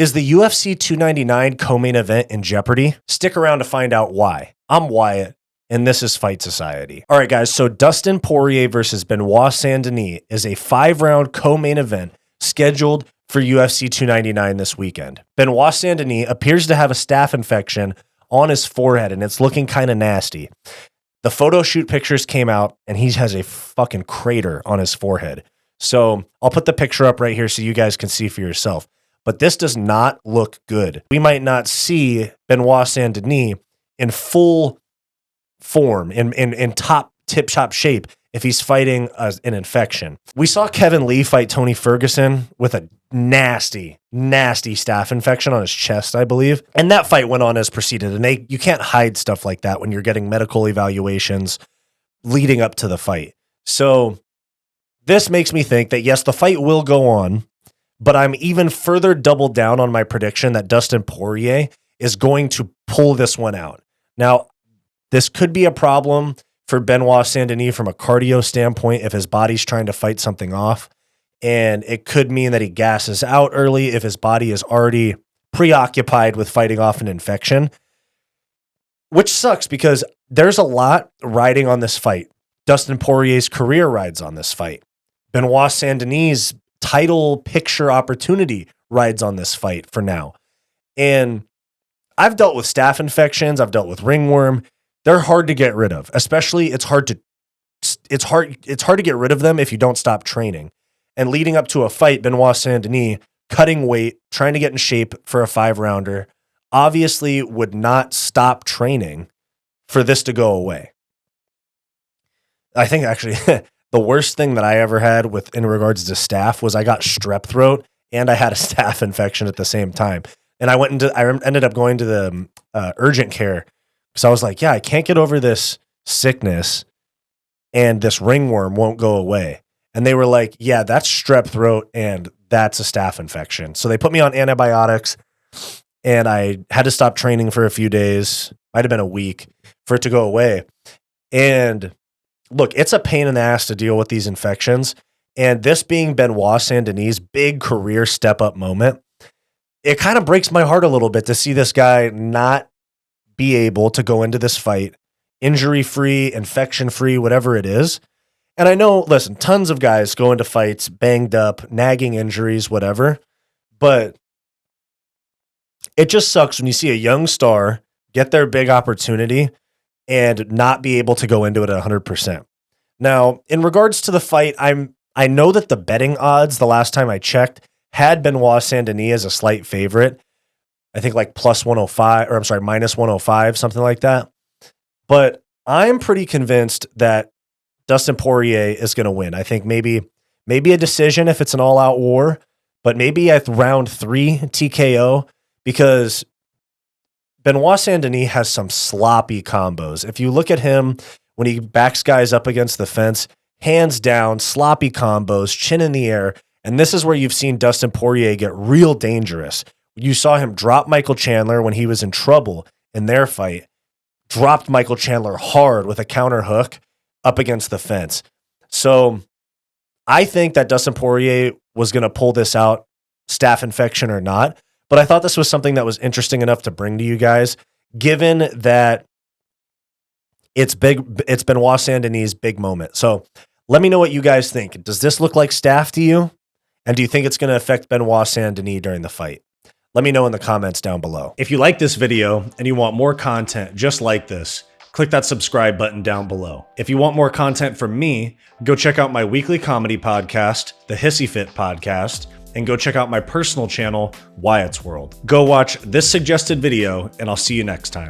Is the UFC 299 co-main event in jeopardy? Stick around to find out why. I'm Wyatt, and this is Fight Society. All right, guys, so Dustin Poirier versus Benoit Saint-Denis is a 5-round co-main event scheduled for UFC 299 this weekend. Benoit Saint-Denis appears to have a staph infection on his forehead, and it's looking kind of nasty. The photo shoot pictures came out, and he has a fucking crater on his forehead. So I'll put the picture up right here so you guys can see for yourself. But this does not look good. We might not see Benoit Saint-Denis in full form, in top tip-top shape if he's fighting an infection. We saw Kevin Lee fight Tony Ferguson with a nasty staph infection on his chest, I believe. And that fight went on as proceeded. And you can't hide stuff like that when you're getting medical evaluations leading up to the fight. So this makes me think that, yes, the fight will go on, but I'm even further doubled down on my prediction that Dustin Poirier is going to pull this one out. Now, this could be a problem for Benoit Saint-Denis from a cardio standpoint if his body's trying to fight something off. And it could mean that he gasses out early if his body is already preoccupied with fighting off an infection, which sucks because there's a lot riding on this fight. Dustin Poirier's career rides on this fight. Benoit Saint-Denis' title picture opportunity rides on this fight for now. And I've dealt with staph infections. I've dealt with ringworm. They're hard to get rid of, especially it's hard to get rid of them if you don't stop training. And leading up to a fight, Benoit Saint-Denis, cutting weight, trying to get in shape for a 5-rounder, obviously would not stop training for this to go away. I think actually the worst thing that I ever had in regards to staph was I got strep throat and I had a staph infection at the same time. And I ended up going to the urgent care because I was like, yeah, I can't get over this sickness and this ringworm won't go away. And they were like, yeah, that's strep throat and that's a staph infection. So they put me on antibiotics and I had to stop training for a few days. Might have been a week for it to go away. And look, it's a pain in the ass to deal with these infections. And this being Benoit Saint-Denis' big career step-up moment, it kind of breaks my heart a little bit to see this guy not be able to go into this fight injury-free, infection-free, whatever it is. And I know, listen, tons of guys go into fights banged up, nagging injuries, whatever. But it just sucks when you see a young star get their big opportunity and not be able to go into it at 100%. Now, in regards to the fight, I know that the betting odds, the last time I checked, had Benoit Saint-Denis as a slight favorite. I think like minus 105, something like that. But I'm pretty convinced that Dustin Poirier is going to win. I think maybe a decision if it's an all-out war, but maybe at round 3 TKO, because Benoit Saint-Denis has some sloppy combos. If you look at him when he backs guys up against the fence, hands down, sloppy combos, chin in the air. And this is where you've seen Dustin Poirier get real dangerous. You saw him drop Michael Chandler when he was in trouble in their fight, dropped Michael Chandler hard with a counter hook up against the fence. So I think that Dustin Poirier was going to pull this out, staph infection or not. But I thought this was something that was interesting enough to bring to you guys, given that it's Benoit Saint-Denis' big moment. So let me know what you guys think. Does this look like staph to you? And do you think it's going to affect Benoit Saint-Denis during the fight? Let me know in the comments down below. If you like this video and you want more content just like this, click that subscribe button down below. If you want more content from me, go check out my weekly comedy podcast, the Hissyfit podcast, and go check out my personal channel, Wyatt's World. Go watch this suggested video, and I'll see you next time.